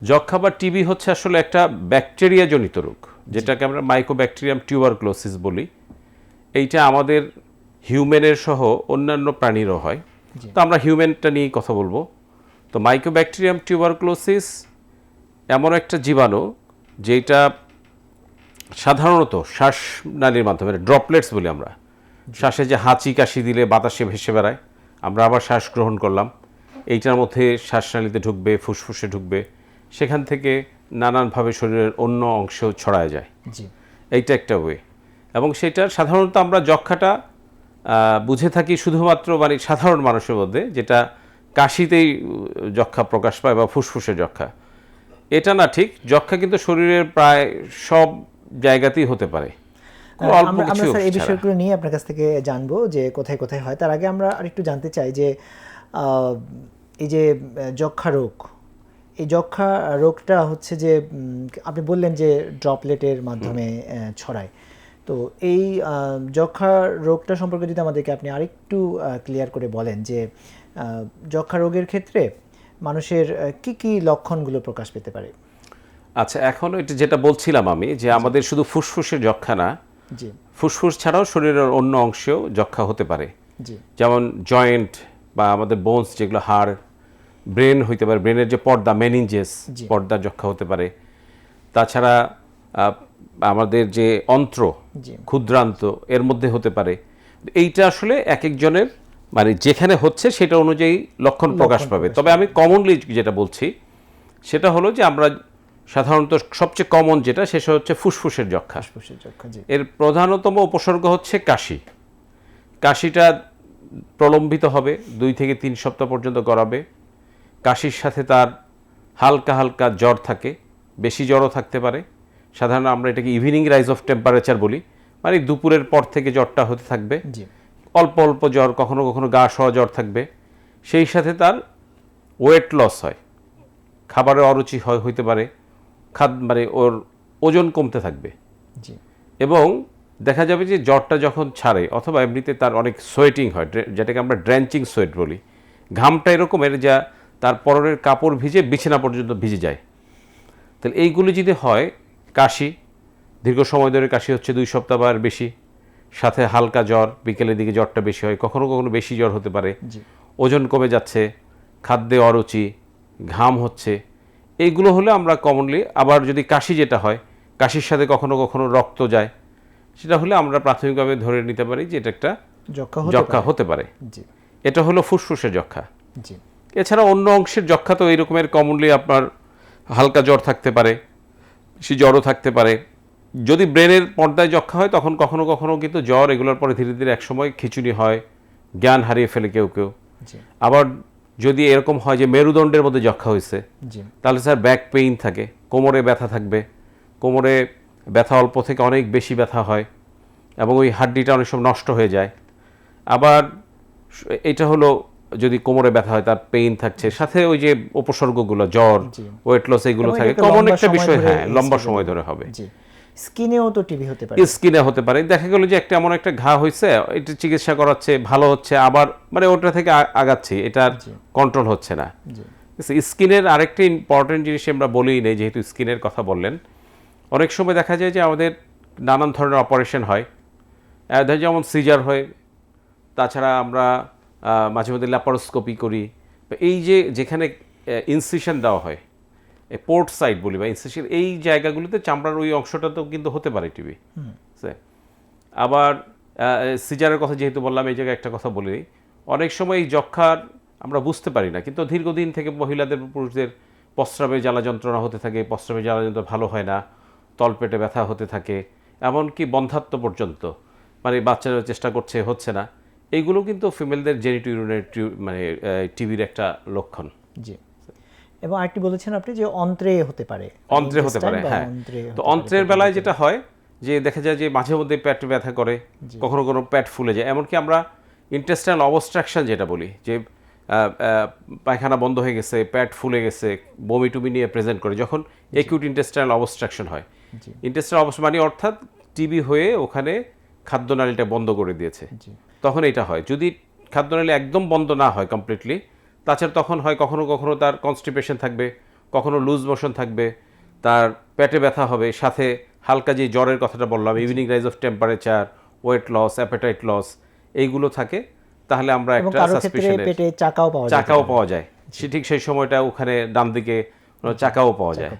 যক্ষ্মা বা টিবি হচ্ছে আসলে একটা ব্যাকটেরিয়া জনিত রোগ, যেটাকে আমরা মাইকোব্যাকটেরিয়াম টিউবারক্লোসিস বলি। এইটা আমাদের হিউম্যানের সহ অন্যান্য প্রাণীরও হয়। তো আমরা হিউম্যানটা নিয়েই কথা বলবো। তো মাইকোব্যাকটেরিয়াম টিউবারক্লোসিস এমন একটা জীবাণু যেটা সাধারণত শ্বাসনালীর মাধ্যমে ড্রপলেটস বলি আমরা, শ্বাসে যে হাঁচি কাশি দিলে বাতাসে ভেসে বেড়ায়, আমরা আবার শ্বাস গ্রহণ করলাম, এইটার মধ্যে শ্বাসনালীতে ঢুকবে, ফুসফুসে ঢুকবে, সেখান থেকে নানানভাবে শরীরের অন্য অংশেও ছড়ায় যায়। এইটা একটা ওয়ে। এবং সেটা সাধারণত আমরা যক্ষ্মাটা বুঝে থাকি শুধুমাত্র মানে সাধারণ মানুষের মধ্যে, যেটা কাশিতেই যক্ষ্মা প্রকাশ পায় বা ফুসফুসে যক্ষ্মা। এটা না ঠিক, যক্ষ্মা কিন্তু শরীরের প্রায় সব জায়গাতেই হতে পারে। আমরা স্যার এই বিষয়গুলো নিয়ে আপনার কাছ থেকে জানবো যে কোথায় কোথায় হয়। তার আগে আমরা আরেকটু জানতে চাই যে এই যে যক্ষ্মা রোগ, এই যক্ষ্মা রোগটা হচ্ছে যে আপনি বললেন যে ড্রপলেটের মাধ্যমে ছড়ায়। তো এই যক্ষ্মা রোগটা সম্পর্কে যদি আমাদেরকে আপনি আরেকটু ক্লিয়ার করে বলেন যে যক্ষ্মা রোগের ক্ষেত্রে মানুষের কি কি লক্ষণগুলো প্রকাশ পেতে পারে। আচ্ছা, এখন এটা যেটা বলছিলাম আমি, যে আমাদের শুধু ফুসফুসের যক্ষ্মা না, ফুসফুস ছাড়াও শরীরের অন্য অংশেও যক্ষ্মা হতে পারে। যেমন জয়েন্ট বা আমাদের বোনস যেগুলো, হাড়, ব্রেন হইতে পারে, ব্রেনের যে পর্দা মেনিনজেস, পর্দা যক্ষ্মা হতে পারে। তাছাড়া আমাদের যে অন্ত্র, ক্ষুদ্রান্ত, এর মধ্যে হতে পারে। এইটা আসলে এক একজনের মানে যেখানে হচ্ছে সেটা অনুযায়ী লক্ষণ প্রকাশ পাবে। তবে আমি কমনলি যেটা বলছি সেটা হলো যে আমরা সাধারণত সবচেয়ে কমন যেটা, সেটা হচ্ছে ফুসফুসের যক্ষ্মা। এর প্রধানতম উপসর্গ হচ্ছে কাশি। কাশিটা প্রলম্বিত হবে, 2 থেকে 3 সপ্তাহ পর্যন্ত গড়াবে। কাশির সাথে তার হালকা হালকা জ্বর থাকে, বেশি জ্বরও থাকতে পারে। সাধারণত আমরা এটাকে ইভিনিং রাইজ অফ টেম্পারেচার বলি, মানে দুপুরের পর থেকে জ্বরটা হতে থাকবে। অল্প অল্প জ্বর, কখনো কখনো গা শোয়া জ্বর থাকবে। সেই সাথে তার ওয়েট লস হয়, খাবারের অরুচি হইতে পারে, মানে ওর ওজন কমতে থাকবে। এবং দেখা যাবে যে জ্বরটা যখন ছাড়ে, অথবা এমনিতে তার অনেক সোয়েটিং হয়, যেটাকে আমরা ড্রেঞ্চিং সোয়েট বলি। ঘামটা এরকমের যা তার পরনের কাপড় ভিজে বিছানা পর্যন্ত ভিজে যায়। তাহলে এইগুলি যদি হয়, কাশি, দীর্ঘ সময় ধরে কাশি হচ্ছে 2 সপ্তাহ বা বেশি, সাথে হালকা জ্বর, বিকেলের দিকে জ্বরটা বেশি হয়, কখনো কখনো বেশি জ্বর হতে পারে, ওজন কমে যাচ্ছে, খাদ্যে অরুচি, ঘাম হচ্ছে, এইগুলো হলে আমরা কমনলি, আবার যদি কাশি যেটা হয়, কাশির সাথে কখনো কখনো রক্ত যায়, সেটা হলে আমরা প্রাথমিকভাবে ধরে নিতে পারি যে এটা একটা যক্ষ্মা হতে পারে। এটা হলো ফুসফুসের যক্ষ্মা। এছাড়া অন্য অংশের যক্ষ্মা তো এইরকমের কমনলি আপনার হালকা জ্বর থাকতে পারে, বেশি জ্বরও থাকতে পারে। যদি ব্রেনের পর্দায় যক্ষ্মা হয়, তখন কখনো কখনো কিন্তু জ্বর, এগুলোর পরে ধীরে ধীরে একসময় খিঁচুনি হয়, জ্ঞান হারিয়ে ফেলে কেউ কেউ। আবার যদি এরকম হয় যে মেরুদণ্ডের মধ্যে যক্ষ্মা হয়েছে, তাহলে স্যার ব্যাক পেইন থাকে, কোমরে ব্যথা থাকবে, কোমরে ব্যথা অল্প থেকে অনেক বেশি ব্যথা হয়, এবং ওই হাড্ডিটা অনেক সময় নষ্ট হয়ে যায়। আবার এটা হলো যদি কোমরে ব্যথা হয়, তার পেইন থাকছে, সাথে ওই যে উপসর্গগুলো জ্বর, ওয়েট লস, এগুলো থাকে, কমন একটা বিষয়। হ্যাঁ, লম্বা সময় ধরে হবে। স্কিনেও তো টিবি হতে পারে। স্কিনে হতে পারে। দেখা গেল যে একটা এমন একটা ঘা হয়েছে, এটা চিকিৎসা করাচ্ছে, ভালো হচ্ছে, আবার মানে ওটা থেকে আগাচ্ছে, এটার কন্ট্রোল হচ্ছে না। স্কিনের আরেকটা ইম্পর্টেন্ট জিনিস আমরা বলেই নেই, যেহেতু স্কিনের কথা বললেন, অনেক সময় দেখা যায় যে আমাদের নানান ধরনের অপারেশন হয়, যেমন সিজার হয়, তাছাড়া আমরা মাঝে মধ্যে ল্যাপারোস্কোপি করি। এই যে যেখানে ইনসিশন দেওয়া হয়, পোর্ট সাইড বলি বা ইনসিশন, এই জায়গাগুলোতে চামড়ার ওই অংশটাতেও কিন্তু হতে পারে টিবি। আবার সিজারের কথা যেহেতু বললাম, এই জায়গায় একটা কথা বলি, অনেক সময় এই যক্ষ্মার আমরা বুঝতে পারি না, কিন্তু দীর্ঘদিন থেকে মহিলাদের, পুরুষদের প্রস্রাবে জ্বালা যন্ত্রণা হতে থাকে, প্রস্রাবে জ্বালা যন্ত্রণা ভালো হয় না, তলপেটে ব্যথা হতে থাকে, এমনকি বন্ধ্যাত্ব পর্যন্ত, মানে বাচ্চারা চেষ্টা করছে, হচ্ছে না। এইগুলো কিন্তু ফিমেলদের জেনিটোরিনারি মানে টিবির একটা লক্ষণ। এবং আরেকটি বলেছেন আপনি যে অন্ত্রে হতে পারে। অন্ত্রে হতে পারে, হ্যাঁ। তো অন্ত্রের বেলায় যেটা হয় যে দেখা যায় যে মাঝে মধ্যে পেট ব্যথা করে, কখনো কোনো পেট ফুলে যায়, এমনকি আমরা ইন্টেস্টাইনাল অবস্ট্রাকশন যেটা বলি, যে পায়খানা বন্ধ হয়ে গেছে, পেট ফুলে গেছে, বমি টুমি নিয়ে প্রেজেন্ট করে, যখন একিউট ইন্টেস্টাইনাল অবস্ট্রাকশন হয়। ইন্টেস্টাইনাল অবস্ট্রাকশন মানে অর্থাৎ টিবি হয়ে ওখানে খাদ্যনালীটা বন্ধ করে দিয়েছে, তখন এটা হয়। যদি খাদ্যনালী একদম বন্ধ না হয় কমপ্লিটলি, তাছাড়া তখন হয় কখনো কখনো তার কনস্টিপেশন থাকবে, কখনো লুজ মোশন থাকবে, তার পেটে ব্যথা হবে, সাথে হালকা যে জ্বরের কথাটা বললাম, evening rise of temperature, weight loss, appetite loss, এইগুলো থাকে, তাহলে আমরা একটা সাসপিশনের পেটে চাকাও পাওয়া যায়। ঠিক সেই সময়টা ওখানে ডান দিকে চাকাও পাওয়া যায়।